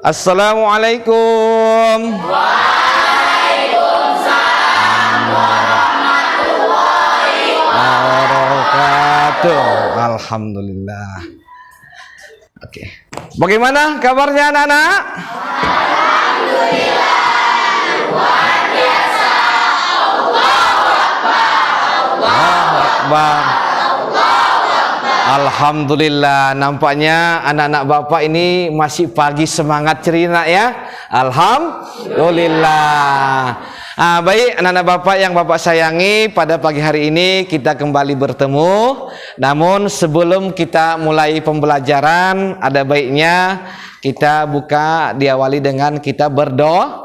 Assalamualaikum. Waalaikumsalam warahmatullahi wabarakatuh. Alhamdulillah. Oke. Bagaimana kabarnya anak-anak? Alhamdulillah. Luar biasa. Allahu Akbar. Alhamdulillah, nampaknya anak-anak Bapak ini masih pagi semangat ceria ya. Alhamdulillah. Baik anak-anak Bapak yang Bapak sayangi, pada pagi hari ini kita kembali bertemu. Namun sebelum kita mulai pembelajaran, ada baiknya kita diawali dengan kita berdoa.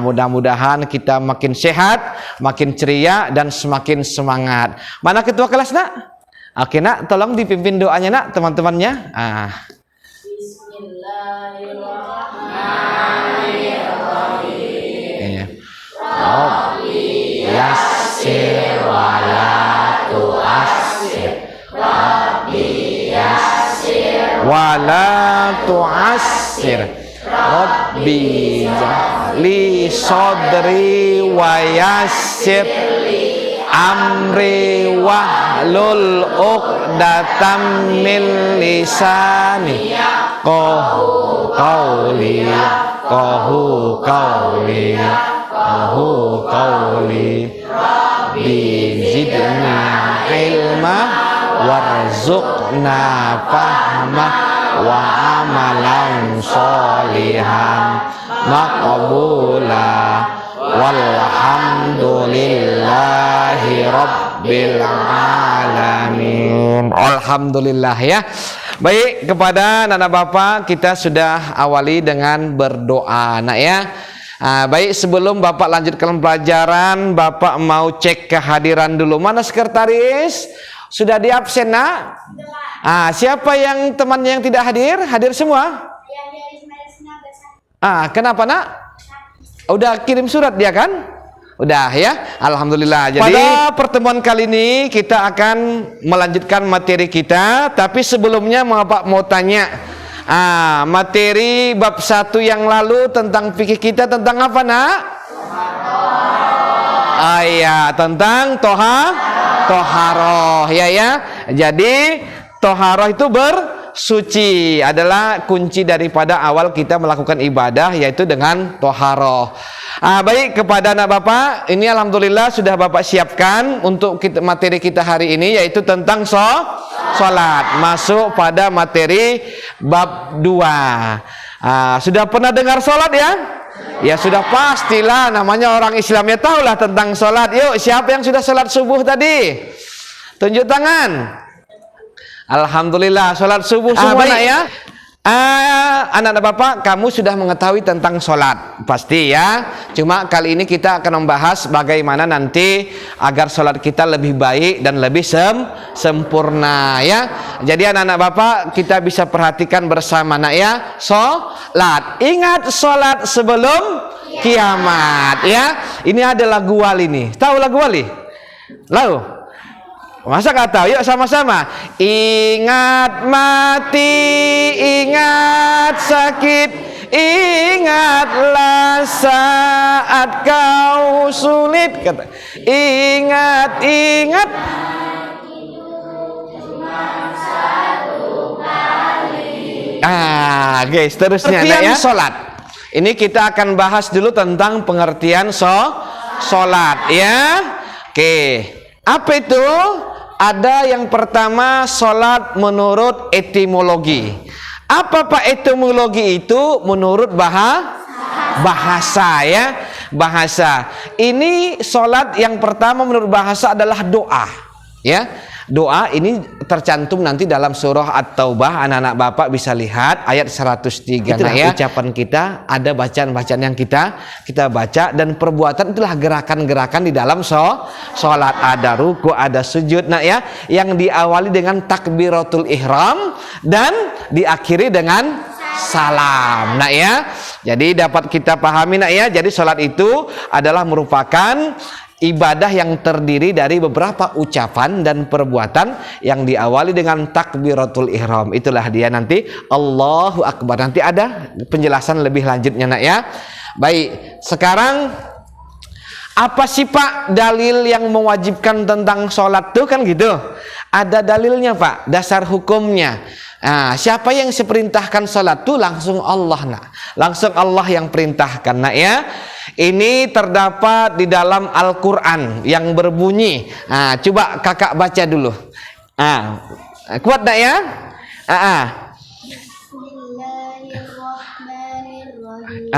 Mudah-mudahan kita makin sehat, makin ceria dan semakin semangat. Mana ketua kelas, Nak? Oke, Nak, tolong dipimpin doanya, Nak, teman-temannya. Bismillahirrahmanirrahim. Rabbi yassir wa la tu'assir. Rabbi yassir wa la tu'assir. Rabbi ja'li sadri wa yassir amri wahlul uqdatam min lisani qahu qawli rabbi zidna ilma warzuqna fahma wa amalan sholihan maqbula walhamdulillahi rabbil alamin. Alhamdulillah ya. Baik, kepada anak Bapak kita sudah awali dengan berdoa, Nak ya. Baik, sebelum Bapak lanjutkan pelajaran, Bapak mau cek kehadiran dulu. Mana sekretaris? Sudah di absen, Nak? Siapa yang temannya yang tidak hadir? Hadir semua? Kenapa, Nak? Udah kirim surat dia kan? Udah ya, alhamdulillah. Jadi pada pertemuan kali ini kita akan melanjutkan materi kita. Tapi sebelumnya Bapak mau tanya, materi bab 1 yang lalu tentang fikih kita tentang apa, Nak? Iya, tentang toharoh ya. Jadi toharoh itu bersuci adalah kunci daripada awal kita melakukan ibadah, yaitu dengan toharoh. Baik, kepada anak Bapak ini alhamdulillah sudah Bapak siapkan untuk materi kita hari ini, yaitu tentang sholat. Masuk pada materi bab 2. Sudah pernah dengar sholat ya? Ya sudah pastilah, namanya orang Islam ya, tahulah tentang sholat. Yuk, siapa yang sudah sholat subuh tadi? Tunjuk tangan. Alhamdulillah, sholat subuh semua, Nak ya. Anak-anak Bapak, kamu sudah mengetahui tentang sholat pasti ya. Cuma kali ini kita akan membahas bagaimana nanti agar sholat kita lebih baik dan lebih sempurna ya. Jadi anak-anak Bapak, kita bisa perhatikan bersama, Nak ya. Sholat, ingat sholat sebelum kiamat ya. Ini ada lagu wali nih. Tahu lagu wali? Tahu? Masa gak tahu? Yuk sama-sama. Ingat mati, ingat sakit, ingatlah saat kau sulit. Kata, ingat. Guys, terusnya ya. Sholat. Ini kita akan bahas dulu tentang pengertian sholat ya. Oke. Apa itu? Ada yang pertama, sholat menurut etimologi. Apa Pak etimologi itu? Menurut bahasa ya. Bahasa. Ini sholat yang pertama menurut bahasa adalah doa ya. Doa ini tercantum nanti dalam surah At-Taubah. Anak-anak Bapak bisa lihat ayat 103. Itulah ya, ucapan kita, ada bacaan-bacaan yang kita baca, dan perbuatan itulah gerakan-gerakan di dalam sholat. Ada ruku, ada sujud, Nak ya, yang diawali dengan takbiratul ihram dan diakhiri dengan salam, Nak ya. Jadi dapat kita pahami, Nak ya. Jadi sholat itu adalah merupakan ibadah yang terdiri dari beberapa ucapan dan perbuatan yang diawali dengan takbiratul ihram. Itulah dia nanti Allahu Akbar. Nanti ada penjelasan lebih lanjutnya nak ya. Baik, sekarang apa sih Pak dalil yang mewajibkan tentang sholat tuh kan gitu? Ada dalilnya Pak, dasar hukumnya. Nah, siapa yang seperintahkan sholat tuh langsung Allah nak. Langsung Allah yang perintahkan nak ya. Ini terdapat di dalam Al-Quran yang berbunyi. Nah, coba kakak baca dulu. Kuat tak ya? Bismillahirrahmanirrahim.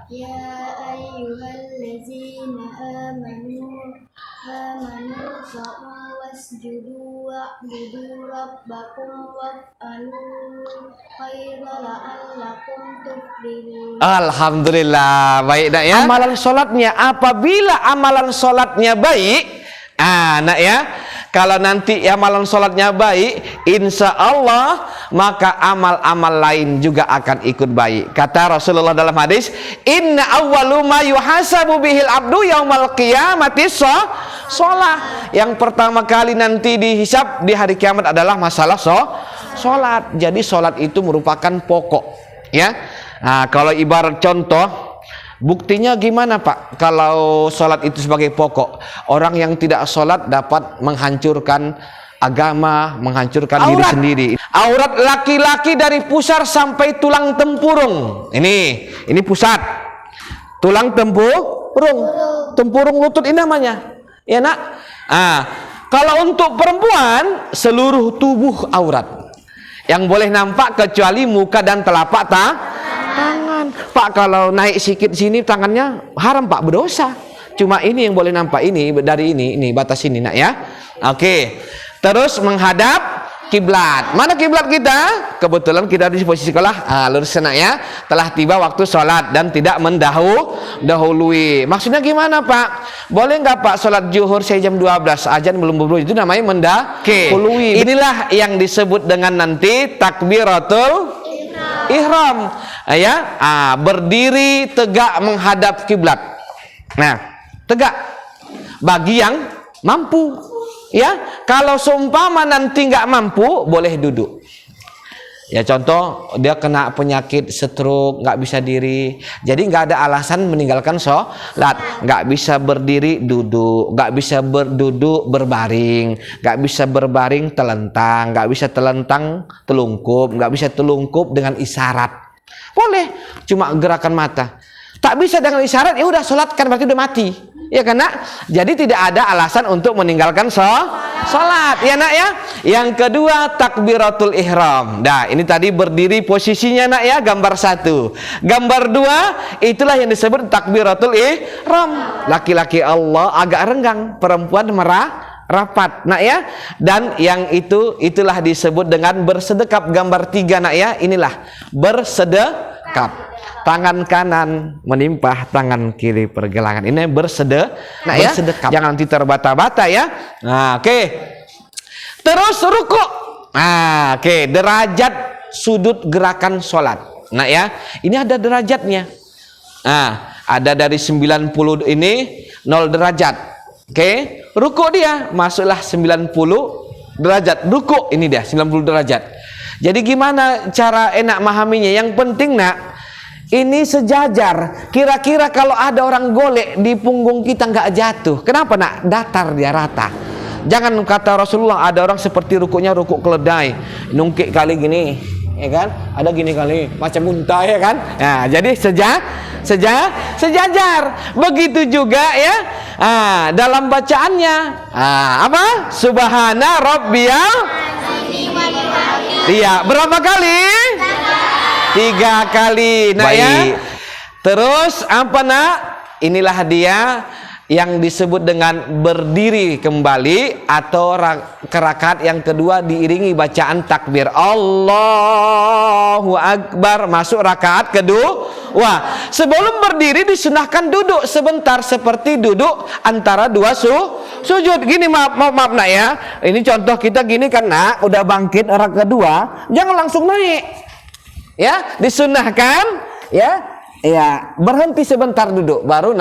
Ya ayyuhallazina amanu ruk'u wasjudu wa'budu rabbakum waf'alu khaira la'allakum tuflihun. Alhamdulillah, baik nak ya. Amalan sholatnya, apabila amalan sholatnya baik, nak ya, kalau nanti amalan sholatnya baik, insya Allah maka amal-amal lain juga akan ikut baik. Kata Rasulullah dalam hadis, inna awwalu ma yuhasabu bihil abdu yaumal qiyamati sholat. Yang pertama kali nanti dihisab di hari kiamat adalah masalah sholat. Jadi sholat itu merupakan pokok ya. Nah, kalau ibarat contoh, buktinya gimana Pak? Kalau sholat itu sebagai pokok, orang yang tidak sholat dapat menghancurkan agama, menghancurkan diri sendiri. Aurat laki-laki dari pusar sampai tulang tempurung. Ini pusat. Tulang tempurung lutut ini namanya. Ya nak? Kalau untuk perempuan seluruh tubuh aurat. Yang boleh nampak kecuali muka dan telapak tangan. Pak, kalau naik sikit sini tangannya haram Pak, berdosa. Cuma ini yang boleh nampak, ini dari ini batas ini nak ya. Oke. Terus menghadap kiblat. Mana kiblat kita? Kebetulan kita di posisi sekolah lurus nak ya. Telah tiba waktu sholat dan tidak mendahului. Maksudnya gimana Pak? Boleh nggak Pak sholat zuhur saya jam 12 azan belum berbunyi? Itu namanya mendahului. Inilah yang disebut dengan nanti takbiratul ihram. Ya, berdiri tegak menghadap kiblat. Nah, tegak bagi yang mampu. Ya, kalau seumpama nanti nggak mampu, boleh duduk. Ya contoh, dia kena penyakit stroke, nggak bisa diri, jadi nggak ada alasan meninggalkan sholat. Nggak bisa berdiri duduk, nggak bisa berduduk berbaring, nggak bisa berbaring telentang, nggak bisa telentang telungkup, nggak bisa telungkup dengan isyarat. Boleh, cuma gerakan mata. Tak bisa dengan isyarat, ya udah sholat kan berarti udah mati. Ya karena jadi tidak ada alasan untuk meninggalkan sholat ya nak ya. Yang kedua takbiratul ihram. Nah ini tadi berdiri posisinya nak ya, gambar 1. Gambar 2 itulah yang disebut takbiratul ihram. Laki-laki Allah agak renggang, perempuan rapat nak ya. Dan yang itulah disebut dengan bersedekap. Gambar 3 nak ya, inilah bersedekap. Tangan kanan menimpah tangan kiri pergelangan. Ini bersedekap ya. Jangan nanti terbata-bata ya. Nah, oke. Terus ruku'. Nah, oke. Derajat sudut gerakan sholat. Nah ya, ini ada derajatnya. Nah, ada dari 90 ini 0 derajat. Oke. Ruku' dia masuklah 90 derajat. Ruku' ini dia 90 derajat. Jadi gimana cara enak memahaminya? Yang penting nak, ini sejajar. Kira-kira kalau ada orang golek di punggung kita nggak jatuh. Kenapa nak? Datar dia, rata. Jangan kata Rasulullah ada orang seperti rukuknya rukuk keledai, nungkik kali gini, ya kan? Ada gini kali, macam muntah ya kan? Nah, jadi sejajar. Begitu juga ya. Dalam bacaannya, apa? Subhana rabbiyal. Iya, berapa kali? 3 kali. Nah ya. Terus apa nak? Inilah dia yang disebut dengan berdiri kembali atau rakaat yang kedua diiringi bacaan takbir Allahu Akbar, masuk rakaat kedua. Wah, sebelum berdiri disunahkan duduk sebentar seperti duduk antara 2 sujud. Gini maaf nak ya. Ini contoh kita gini kan nak, udah bangkit rakaat kedua, jangan langsung naik. Ya, disunahkan ya berhenti sebentar duduk baru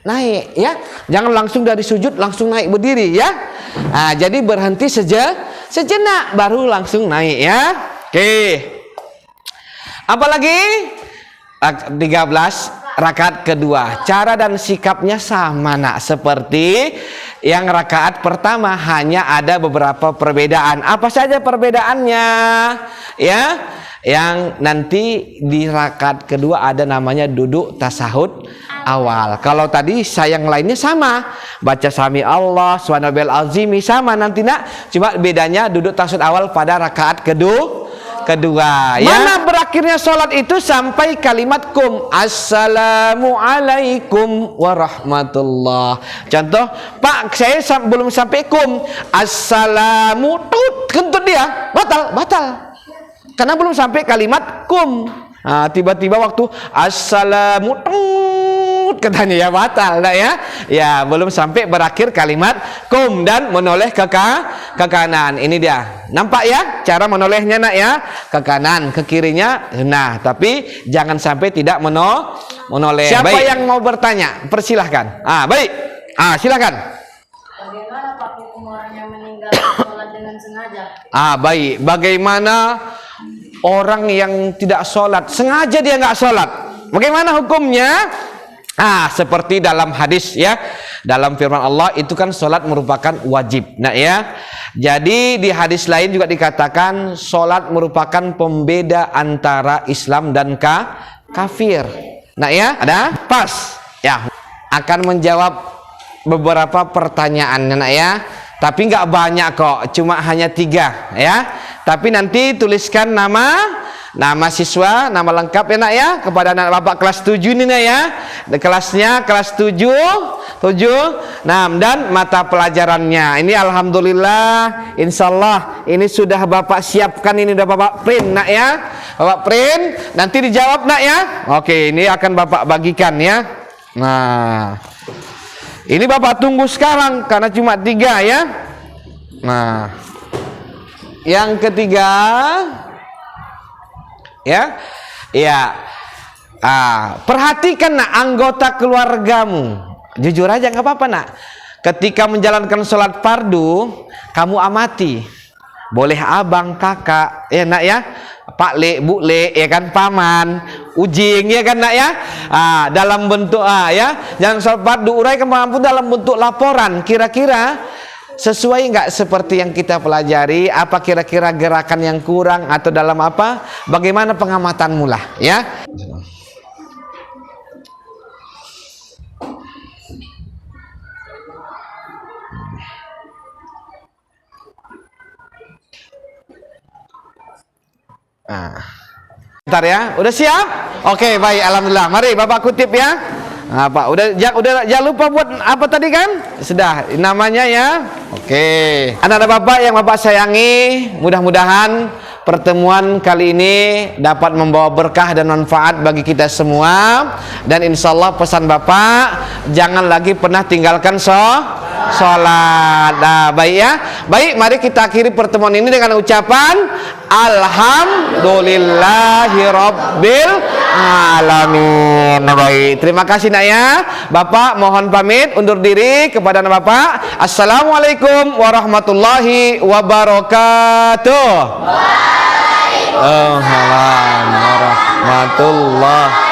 naik ya. Jangan langsung dari sujud langsung naik berdiri ya. Nah, jadi berhenti sejenak baru langsung naik ya. Oke. Apalagi 13 rakaat kedua. Cara dan sikapnya sama nak seperti yang rakaat pertama, hanya ada beberapa perbedaan. Apa saja perbedaannya? Ya, yang nanti di rakaat kedua ada namanya duduk tasahud awal. Kalau tadi yang lainnya sama, baca sami Allah subhanal azimi sama nanti nak, cuma bedanya duduk tasahud awal pada rakaat kedua ya. Mana berakhirnya sholat itu sampai kalimat kum, assalamualaikum warahmatullah. Contoh, Pak saya belum sampai kum, assalamu tut, kentut dia batal karena belum sampai kalimat kum. Nah, tiba-tiba waktu assalamu tut katanya ya batal nak ya. Ya belum sampai berakhir kalimat kum dan menoleh ke kanan. Ini dia. Nampak ya cara menolehnya nak ya, ke kanan, ke kirinya. Nah, tapi jangan sampai tidak menoleh. Siapa yang mau bertanya? Persilahkan. Baik. Silakan. Bagaimana Pak hukum orang yang meninggalkan sholat dengan sengaja? Baik. Bagaimana orang yang tidak sholat sengaja dia nggak sholat? Bagaimana hukumnya? Seperti dalam hadis ya, dalam firman Allah itu kan sholat merupakan wajib. Nah ya, jadi di hadis lain juga dikatakan sholat merupakan pembeda antara Islam dan kafir. Nah ya, ada pas ya akan menjawab beberapa pertanyaan nak ya, tapi nggak banyak kok, cuma hanya 3 ya. Tapi nanti tuliskan nama siswa, nama lengkap ya nak ya, kepada anak bapak kelas 7 ini nak ya. Kelasnya kelas 7 dan mata pelajarannya. Ini alhamdulillah, insyaallah ini sudah bapak siapkan, ini sudah bapak print nak ya. Bapak print, nanti dijawab nak ya. Oke, ini akan bapak bagikan ya. Nah, ini bapak tunggu sekarang karena cuma 3 ya. Nah, yang ketiga ya, perhatikan nak anggota keluargamu. Jujur aja nggak apa-apa nak. Ketika menjalankan sholat fardu, kamu amati. Boleh abang, kakak, ya nak ya, pak le, bu le, ya kan, paman, ujing, ya kan nak ya. Dalam bentuk ya, jangan sholat fardu uraikan mampu dalam bentuk laporan. Kira-kira sesuai nggak seperti yang kita pelajari? Apa kira-kira gerakan yang kurang atau dalam apa? Bagaimana pengamatanmu lah ya? Bentar ya, udah siap? Oke, baik, alhamdulillah. Mari bapak kutip ya. Pak, udah jangan lupa buat apa tadi kan? Sudah, namanya ya. Oke. Anak-anak bapak yang bapak sayangi, mudah-mudahan pertemuan kali ini dapat membawa berkah dan manfaat bagi kita semua. Dan insyaallah pesan bapak, jangan lagi pernah tinggalkan sholat. Baik ya. Baik, mari kita akhiri pertemuan ini dengan ucapan alhamdulillahirabbil alamin. Baik, terima kasih nak ya. Bapak mohon pamit undur diri kepada anak bapak. Assalamualaikum warahmatullahi wabarakatuh. Waalaikumsalam warahmatullahi